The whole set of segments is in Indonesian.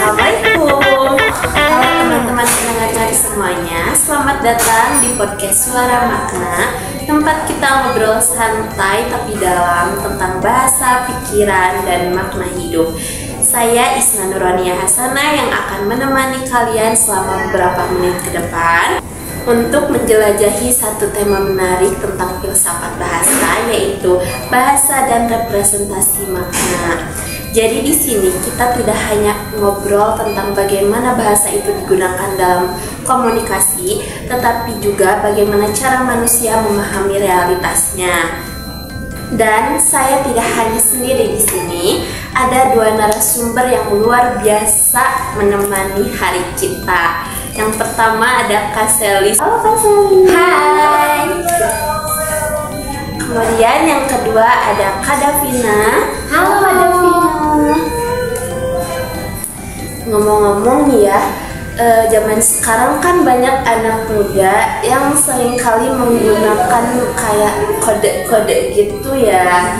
Assalamualaikum. Halo teman-teman pendengar dari semuanya, selamat datang di podcast Suara Makna, tempat kita ngobrol santai tapi dalam tentang bahasa, pikiran, dan makna hidup. Saya Isna Nurania Hasanah yang akan menemani kalian selama beberapa menit ke depan untuk menjelajahi satu tema menarik tentang filsafat bahasa, yaitu bahasa dan representasi makna. Jadi di sini kita tidak hanya ngobrol tentang bagaimana bahasa itu digunakan dalam komunikasi, tetapi juga bagaimana cara manusia memahami realitasnya. Dan saya tidak hanya sendiri di sini, ada dua narasumber yang luar biasa menemani hari kita. Yang pertama ada Kak Selly. Halo Kak Selly. Hai. Kemudian yang kedua ada Kak Davina. Halo Kak Davina. Ngomong-ngomong nih ya, zaman sekarang kan banyak anak muda yang seringkali menggunakan kayak kode-kode gitu ya.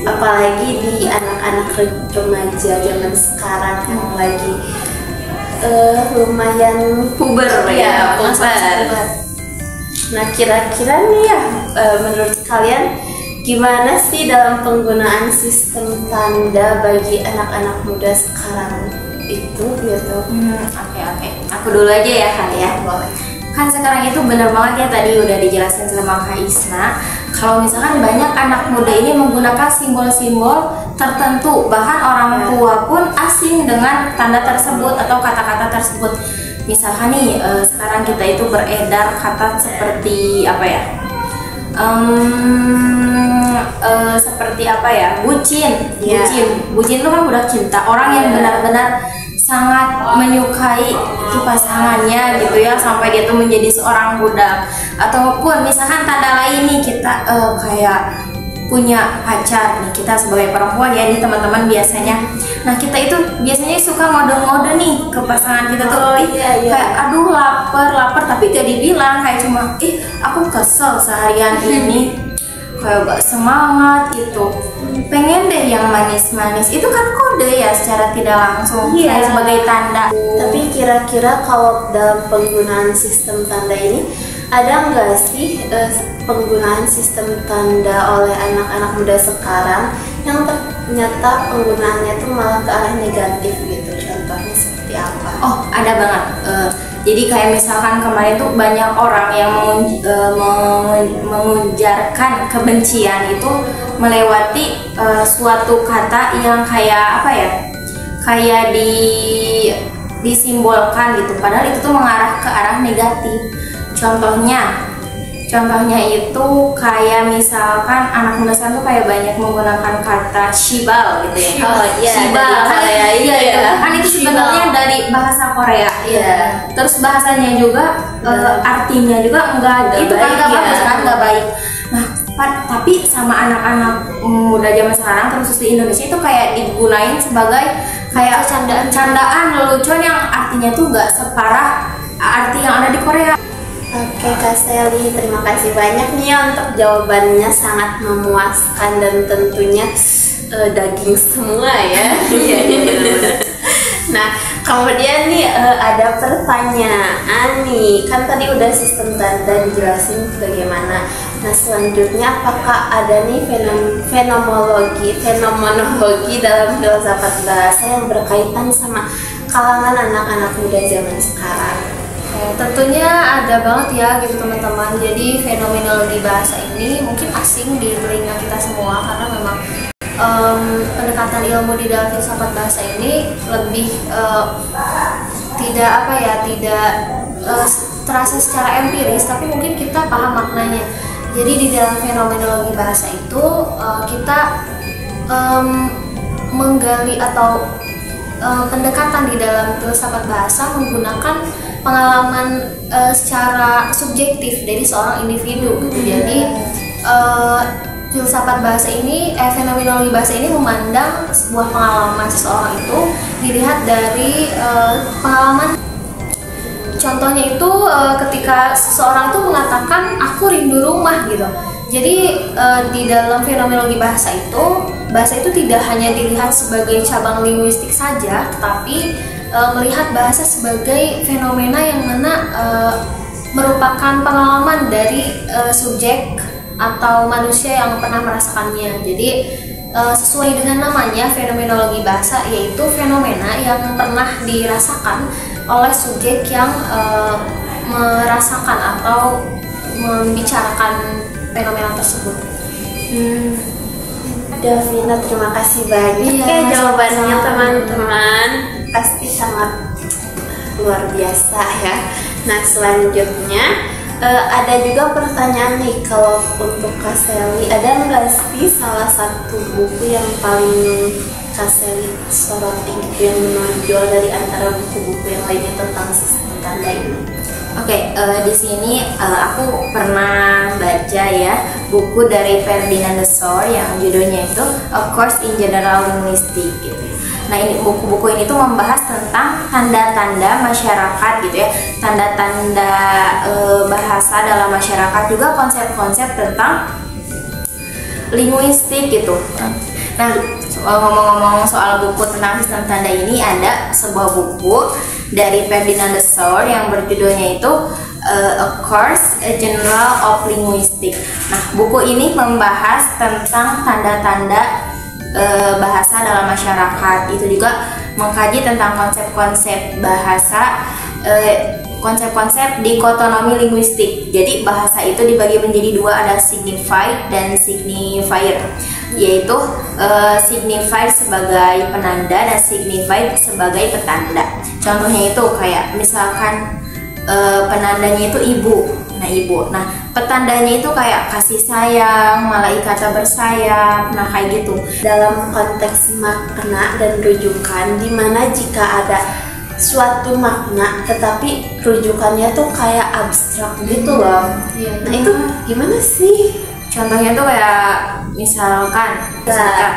Apalagi di anak-anak remaja zaman sekarang yang lagi lumayan puber ya, puber. Nah kira-kira nih ya, menurut kalian gimana sih dalam penggunaan sistem tanda bagi anak-anak muda sekarang itu gitu? Oke. Aku dulu aja ya kan ya. Kan sekarang itu bener banget ya, tadi udah dijelasin sama Kak Isna. Kalau misalkan banyak anak muda ini menggunakan simbol-simbol tertentu, bahkan orang tua pun asing dengan tanda tersebut atau kata-kata tersebut. Misalkan nih, sekarang kita itu beredar kata seperti apa ya? Seperti apa ya? Bucin. Bucin itu kan budak cinta. Orang yang benar-benar sangat menyukai pasangannya gitu ya, sampai dia tuh menjadi seorang budak. Ataupun misalkan tanda lain nih, kita kayak punya pacar nih, kita sebagai perempuan ya, ini teman-teman biasanya. Nah kita itu biasanya suka ngode-ngode nih ke pasangan kita tuh, kayak aduh lapar, tapi gak dibilang, kayak cuma aku kesel seharian ini, kayak gak semangat gitu, pengen deh yang manis-manis. Itu kan kode ya secara tidak langsung, kayak sebagai tanda. Tapi kira-kira kalau dalam penggunaan sistem tanda ini ada nggak sih penggunaan sistem tanda oleh anak-anak muda sekarang yang ternyata penggunaannya tuh malah ke arah negatif gitu? Contohnya seperti apa? Oh, ada banget. Jadi kayak misalkan kemarin tuh banyak orang yang mengujarkan kebencian itu melewati suatu kata yang kayak apa ya? Kayak disimbolkan gitu. Padahal itu tuh mengarah ke arah negatif. Contohnya itu kayak misalkan anak muda sekarang tuh kayak banyak menggunakan kata shibal gitu ya. Shibal kan itu sebenarnya dari bahasa Korea. Terus bahasanya juga artinya juga enggak bagus kan, enggak baik. Nah, tapi sama anak-anak muda zaman sekarang terus di Indonesia itu kayak digunain sebagai kayak candaan lelucon yang artinya tuh enggak separah arti yang ada di Korea. Oke Kak Selly, terima kasih banyak nih untuk jawabannya, sangat memuaskan dan tentunya daging semua ya. Nah kemudian nih ada pertanyaan nih, kan tadi udah sistem tanda dijelasin bagaimana. Nah selanjutnya apakah ada nih fenomenologi dalam filsafat bahasa yang berkaitan sama kalangan anak-anak muda zaman sekarang? Tentunya ada banget ya gitu teman-teman. Jadi fenomenologi bahasa ini mungkin asing di telinga kita semua karena memang pendekatan ilmu di dalam filsafat bahasa ini lebih tidak terasa secara empiris, tapi mungkin kita paham maknanya. Jadi di dalam fenomenologi bahasa itu kita menggali atau pendekatan di dalam filsafat bahasa menggunakan pengalaman secara subjektif dari seorang individu gitu. Jadi filsafat bahasa ini, fenomenologi bahasa ini memandang sebuah pengalaman seseorang itu dilihat dari pengalaman. Contohnya itu ketika seseorang itu mengatakan aku rindu rumah gitu. Jadi di dalam fenomenologi bahasa itu tidak hanya dilihat sebagai cabang linguistik saja, tetapi melihat bahasa sebagai fenomena yang mana merupakan pengalaman dari subjek atau manusia yang pernah merasakannya. Jadi sesuai dengan namanya, fenomenologi bahasa yaitu fenomena yang pernah dirasakan oleh subjek yang merasakan atau membicarakan fenomena tersebut. Davina, terima kasih banyak ya jawabannya teman-teman, pasti sangat luar biasa ya. Nah selanjutnya ada juga pertanyaan nih, kalau untuk Kak Sally, ada nggak sih salah satu buku yang paling Kak Sally soroti gitu, yang menonjol dari antara buku-buku yang lainnya tentang sistem tanda ini? Oke, di sini aku pernah baca ya buku dari Ferdinand de Saussure yang judulnya itu A Course in General Linguistics gitu. Nah ini buku-buku ini tuh membahas tentang tanda-tanda masyarakat gitu ya, tanda-tanda bahasa dalam masyarakat, juga konsep-konsep tentang linguistik gitu. Nah ngomong-ngomong soal buku tentang sistem tanda ini, ada sebuah buku dari Ferdinand de Saussure yang berjudulnya itu A Course General of Linguistics. Nah buku ini membahas tentang tanda-tanda bahasa dalam masyarakat, itu juga mengkaji tentang konsep-konsep bahasa, konsep-konsep dikotonomi linguistik. Jadi bahasa itu dibagi menjadi dua, ada signified dan signifier, yaitu signified sebagai penanda dan signified sebagai petanda. Contohnya itu kayak misalkan penandanya itu ibu, nah petandanya itu kayak kasih sayang, malaikata bersayap, nah kayak gitu. Dalam konteks makna dan rujukan, dimana jika ada suatu makna tetapi rujukannya tuh kayak abstrak gitu loh. Nah itu gimana sih? Contohnya tuh kayak misalkan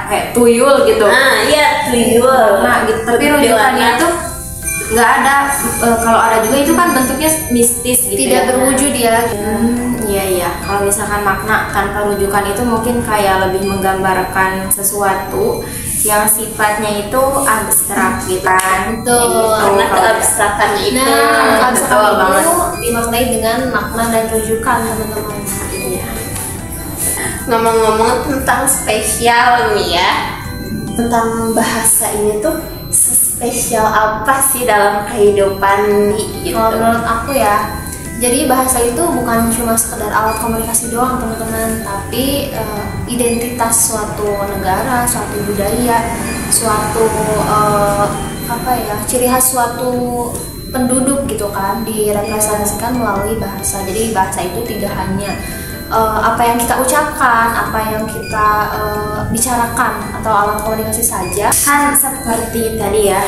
kayak tuyul gitu. Nah iya tuyul. Nah gitu, tapi rujukannya tuh nggak ada. Kalau ada juga itu kan bentuknya mistis gitu, tidak berwujud ya. Iya. Kalau misalkan makna tanpa rujukan itu mungkin kayak lebih menggambarkan sesuatu yang sifatnya itu abstrak gitu kan. Karena keabstrakannya itu. Nah, betul banget. Dimaknai dengan makna dan rujukan teman-teman. Iya. Ngomong-ngomong tentang spesial nih ya, tentang bahasa ini tuh spesial apa sih dalam kehidupan gitu? Kalau menurut aku ya, jadi bahasa itu bukan cuma sekedar alat komunikasi doang teman-teman, tapi identitas suatu negara, suatu budaya, suatu ciri khas suatu penduduk gitu kan, direpresentasikan melalui bahasa. Jadi bahasa itu tidak hanya apa yang kita ucapkan, apa yang kita bicarakan atau alat komunikasi saja. Kan seperti tadi ya,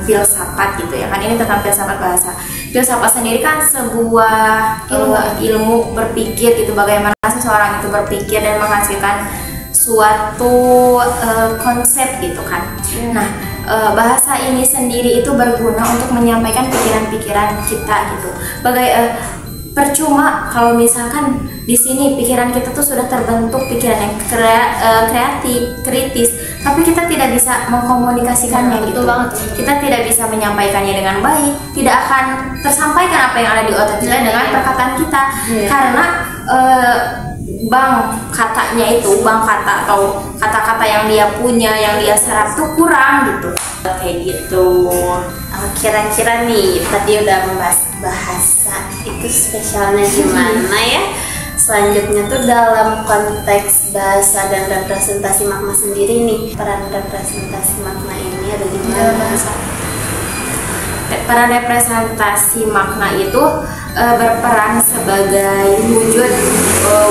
filsafat gitu ya kan, ini tentang filsafat bahasa. Filsafat sendiri kan sebuah ilmu berpikir gitu, bagaimana seseorang itu berpikir dan menghasilkan suatu konsep gitu kan. Nah bahasa ini sendiri itu berguna untuk menyampaikan pikiran-pikiran kita gitu. Percuma kalau misalkan di sini pikiran kita tuh sudah terbentuk pikiran yang kreatif, kritis, tapi kita tidak bisa mengkomunikasikannya gitu. Kita tidak bisa menyampaikannya dengan baik, tidak akan tersampaikan apa yang ada di otak kita dengan perkataan kita, karena bang kata atau kata-kata yang dia punya, yang dia serap tuh kurang gitu. Kayak gitu. Kira-kira nih tadi udah membahas bahasa itu spesialnya gimana ya. Selanjutnya tuh dalam konteks bahasa dan representasi makna sendiri nih, peran representasi makna ini ada di mana? Peran representasi makna itu berperan sebagai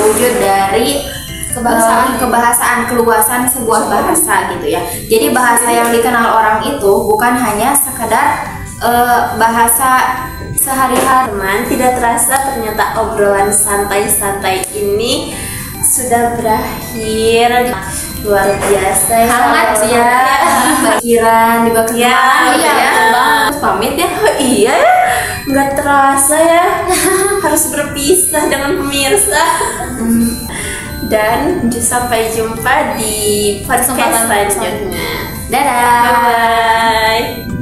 wujud dari kebahasaan, keluasan sebuah bahasa gitu ya. Jadi bahasa yang dikenal orang itu bukan hanya sekedar bahasa sehari-hari. Teman, tidak terasa ternyata obrolan santai-santai ini sudah berakhir. Luar biasa ya, hangat ya, pikiran juga ya. Terus pamit ya. Oh iya ya, nggak terasa ya harus berpisah dengan pemirsa. Dan sampai jumpa di podcast selanjutnya. Dadah. Bye bye.